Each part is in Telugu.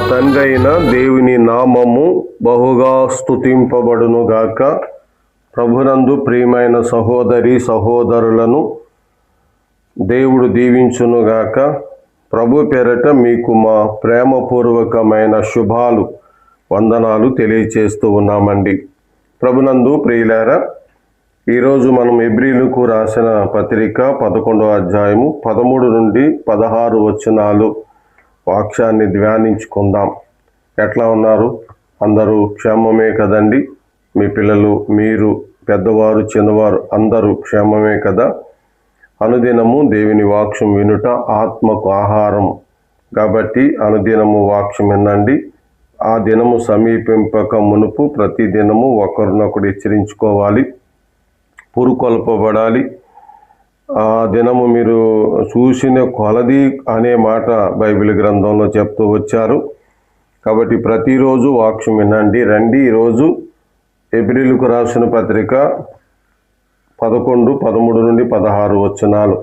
తండ్రి అయిన దేవుని నామము బహుగా స్తుతింపబడునుగాక. ప్రభునందు ప్రియమైన సహోదరి సహోదరులను దేవుడు దీవించునుగాక. ప్రభు పేరట మీకు మా ప్రేమపూర్వకమైన శుభాలు వందనాలు తెలియచేస్తూ ఉన్నామండి. ప్రభునందు ప్రియులారా, ఈరోజు మనం హెబ్రీయులకు రాసిన పత్రిక 11వ అధ్యాయము 13 నుండి 16 వచనాలు వాక్యాన్ని ధ్యానించుకుందాం. ఎట్లా ఉన్నారు? అందరూ క్షేమమే కదండి? మీ పిల్లలు, మీరు, పెద్దవారు, చిన్నవారు అందరూ క్షేమమే కదా? అనుదినము దేవుని వాక్యం వినుట ఆత్మకు ఆహారం కాబట్టి అనుదినము వాక్యం వినండి. ఆ దినము సమీపింపక మునుపు ప్రతి దినము ఒకరినొకరు హెచ్చరించుకోవాలి, పురుకొల్పబడాలి. ఆ దినము మీరు చూసిన కొలది అనే మాట బైబిల్ గ్రంథంలో చెప్తూ వచ్చారు. కాబట్టి ప్రతిరోజు వాక్యం వినండి. రండి, ఈరోజు హెబ్రీయులకు రాసిన పత్రిక 11, 13 నుండి 16 వచనాలు.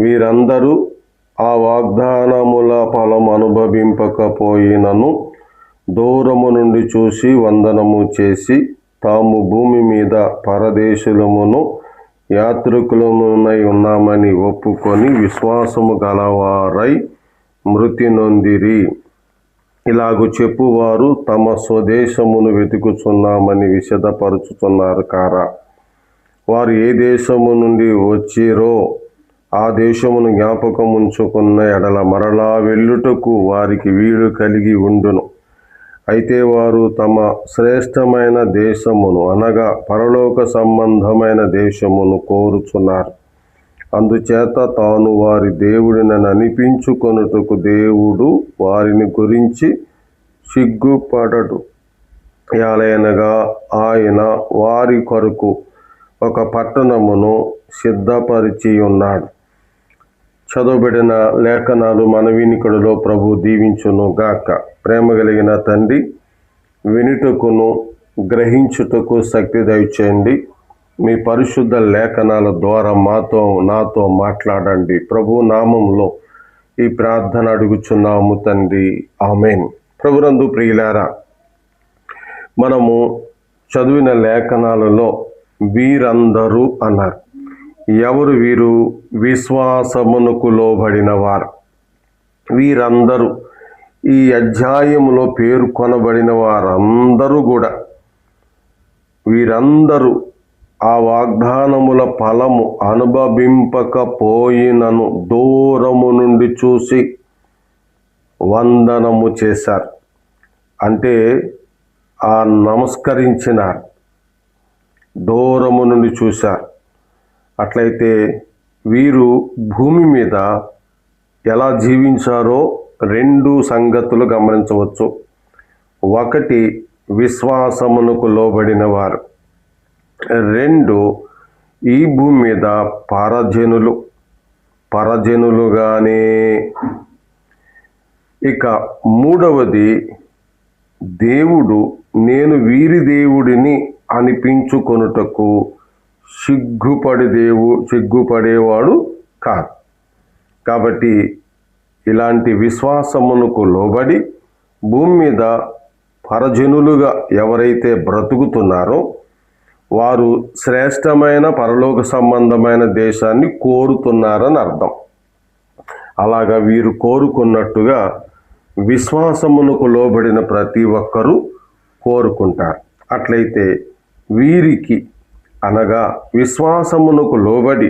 వీరందరూ ఆ వాగ్దానముల ఫలం అనుభవింపకపోయినను దూరము నుండి చూసి వందనము చేసి తాము భూమి మీద పరదేశులమును యాత్రికులమునై ఉన్నామని ఒప్పుకొని విశ్వాసము గలవారై మృతి నొందిరి. ఇలాగు చెప్పువారు తమ స్వదేశమును వెతుకుచున్నామని విశదపరుచుతున్నారు కారా? వారు ఏ దేశము నుండి వచ్చిరో ఆ దేశమును జ్ఞాపకం ఉంచుకున్న ఎడల మరలా వెళ్ళుటకు వారికి వీలు కలిగి ఉండును. అయితే వారు తమ శ్రేష్టమైన దేశమును అనగా పరలోక సంబంధమైన దేశమును కోరుచున్నారు. అందుచేత తాను వారి దేవుడిని అనిపించుకొనుటకు దేవుడు వారిని గురించి సిగ్గుపడడు. యాలైనగా ఆయన వారి కొరకు ఒక పట్టణమును సిద్ధపరిచి ఉన్నాడు. చదువుబడిన లేఖనాలు మన వినికిడిలో ప్రభు దీవించును గాక. ప్రేమ కలిగిన తండ్రి, వినుటకును గ్రహించుటకు శక్తి దయచేయండి. మీ పరిశుద్ధ లేఖనాల ద్వారా నాతో మాట్లాడండి. ప్రభు నామంలో ఈ ప్రార్థన అడుగుచున్నాము తండ్రి, ఆమేన్. ప్రభునందు ప్రియులారా, మనము చదివిన లేఖనాలలో వీరందరూ అన్నారు. ఎవరు వీరు? విశ్వాసమునకు లోబడిన వారు. వీరందరూ ఈ అధ్యాయములో పేర్కొనబడిన వారందరూ కూడా వీరందరూ ఆ వాగ్దానముల ఫలము అనుభవింపకపోయినను దూరము నుండి చూసి వందనము చేశారు. అంటే ఆ నమస్కరించినారు, దూరము నుండి చూశారు. అట్లయితే వీరు భూమి మీద ఎలా జీవించారో 2 సంగతులు గమనించవచ్చు. ఒకటి, విశ్వాసమునకు లోబడిన వారు. 2, ఈ భూమి మీద పరజనులుగానే. ఇక 3వది, దేవుడు నేను వీరి దేవుడిని అనిపించుకొనుటకు సిగ్గుపడేవాడు కాదు. కాబట్టి ఇలాంటి విశ్వాసమునకు లోబడి భూమి మీద పరజనులుగా ఎవరైతే బ్రతుకుతున్నారో వారు శ్రేష్టమైన పరలోక సంబంధమైన దేశాన్ని కోరుతున్నారని అర్థం. అలాగా వీరు కోరుకున్నట్టుగా విశ్వాసమునకు లోబడిన ప్రతి ఒక్కరూ కోరుకుంటారు. అట్లయితే వీరికి అనగా విశ్వాసమునకు లోబడి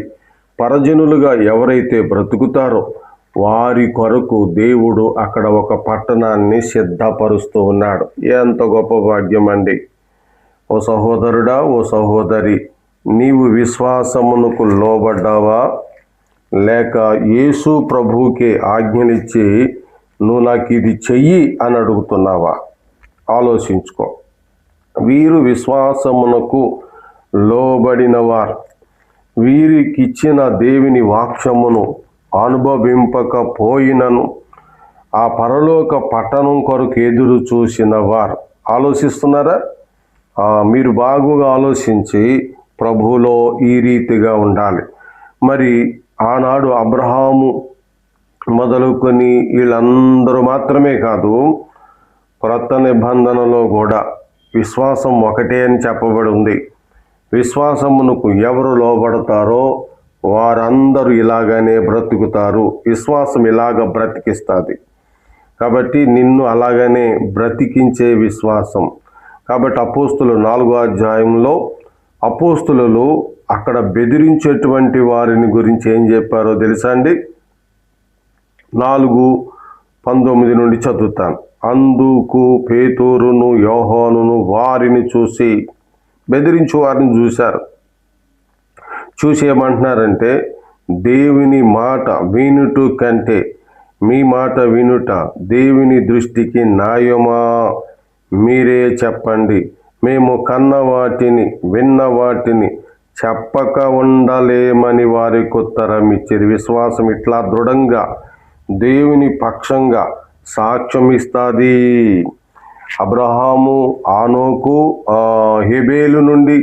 పరజనులుగా ఎవరైతే బ్రతుకుతారో వారి కొరకు దేవుడు అక్కడ ఒక పట్టణాన్ని సిద్ధపరుస్తూ ఉన్నాడు. ఎంత గొప్ప భాగ్యం అండి! ఓ సహోదరుడా, ఓ సహోదరి, నీవు విశ్వాసమునకు లోబడ్డావా? లేక యేసు ప్రభువుకే ఆజ్ఞనిచ్చి నువ్వు నాకు ఇది చెయ్యి అని అడుగుతున్నావా? ఆలోచించుకో. వీరు విశ్వాసమునకు లోబడినవారు. వీరికిచ్చిన దేవుని వాక్యమును అనుభవింపకపోయినను ఆ పరలోక పట్టణం కొరకు ఎదురు చూసిన వారు. ఆలోచిస్తున్నారా? మీరు బాగుగా ఆలోచించి ప్రభువులో ఈ రీతిగా ఉండాలి. మరి ఆనాడు అబ్రహాము మొదలుకొని వీళ్ళందరూ మాత్రమే కాదు, క్రొత్త నిబంధనలో కూడా విశ్వాసం ఒకటే అని చెప్పబడి ఉంది. విశ్వాసమునకు ఎవరు లోబడతారో వారందరూ ఇలాగనే బ్రతుకుతారు. విశ్వాసం ఇలాగ బ్రతికిస్తుంది. కాబట్టి నిన్ను అలాగనే బ్రతికించే విశ్వాసం. కాబట్టి అపోస్తులు 4వ అధ్యాయంలో అపోస్తులు అక్కడ బెదిరించేటువంటి వారిని గురించి ఏం చెప్పారో తెలుసా అండి? 4:19 నుండి చదువుతాను. అందుకు పేతురును యోహానును వారిని చూసి, బెదిరించు వారిని చూశారు. చూసి ఏమంటున్నారంటే, దేవుని మాట వినుట కంటే మీ మాట వినుట దేవుని దృష్టికి న్యాయమా? మీరే చెప్పండి. మేము కన్న వాటిని విన్న వాటిని చెప్పక ఉండలేమని వారికి ఉత్తరం ఇచ్చారు. విశ్వాసం ఇట్లా దృఢంగా దేవుని పక్షంగా సాక్ష్యం ఇస్తుంది. అబ్రహాము, ఆనోకు, హెబేలు నుండి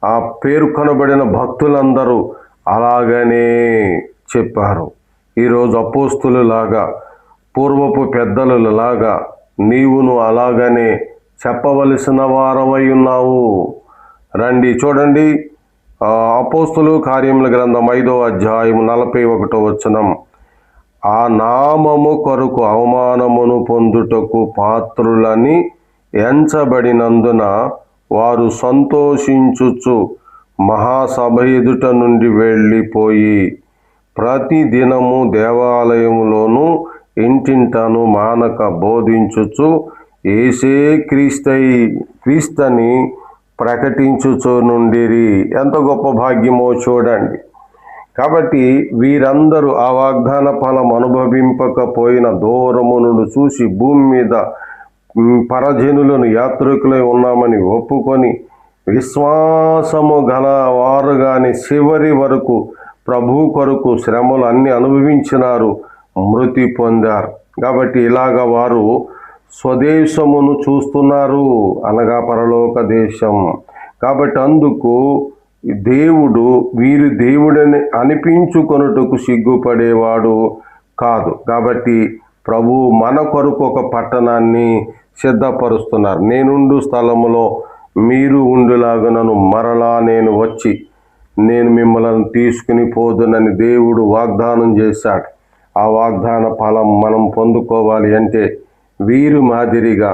ఆ పేర్కొనబడిన భక్తులందరూ అలాగనే చెప్పారు. ఈరోజు అపోస్తులులాగా, పూర్వపు పెద్దలలాగా నీవును అలాగనే చెప్పవలసిన వారవై ఉన్నావు. రండి చూడండి, అపోస్తులు కార్యముల గ్రంథం 5వ అధ్యాయం 41వ వచనం. ఆ నామము కొరకు అవమానమును పొందుటకు పాత్రులని ఎంచబడినందున వారు సంతోషించుచు మహాసభ ఎదుట నుండి వెళ్ళిపోయి ప్రతి దినము దేవాలయములోను ఇంటింటను మానక బోధించుచు యేసే క్రీస్తని ప్రకటించుచు నుండిరి. ఎంత గొప్ప భాగ్యమో చూడండి. కాబట్టి వీరందరూ ఆ వాగ్దాన ఫలం అనుభవింపకపోయిన దూరము నుండి చూసి భూమి మీద పరజనులను యాత్రికులై ఉన్నామని ఒప్పుకొని విశ్వాసము గల వారుగాని చివరి వరకు ప్రభు కొరకు శ్రమలు అన్ని అనుభవించినారు, మృతి పొందారు. కాబట్టి ఇలాగ వారు స్వదేశమును చూస్తున్నారు, అనగా పరలోక దేశం. కాబట్టి అందుకు దేవుడు వీరు దేవుడని అనిపించుకొనుటకు సిగ్గుపడేవాడు కాదు. కాబట్టి ప్రభు మన కొరకు ఒక పట్టణాన్ని సిద్ధపరుస్తున్నారు. నేనుండు స్థలములో మీరు ఉండులాగునను మరలా నేను వచ్చి నేను మిమ్మల్ని తీసుకుని పోదునని దేవుడు వాగ్దానం చేశాడు. ఆ వాగ్దాన ఫలం మనం పొందుకోవాలి అంటే వీరు మాదిరిగా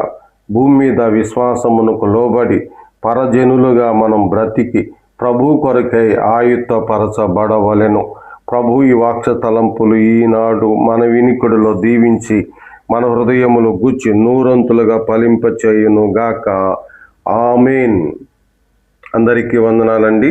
భూమి మీద విశ్వాసమునకు లోబడి పరజనులుగా మనం బ్రతికి ప్రభు కొరకై ఆయుత్తపరచబడవలెను. ప్రభు ఈ వాక్య తలంపులు ఈనాడు మన వినికుడిలో దీవించి మన హృదయములు గుచ్చి నూరంతులుగా ఫలింపచేయును గాక. ఆమేన్. అందరికీ వందనాలండి.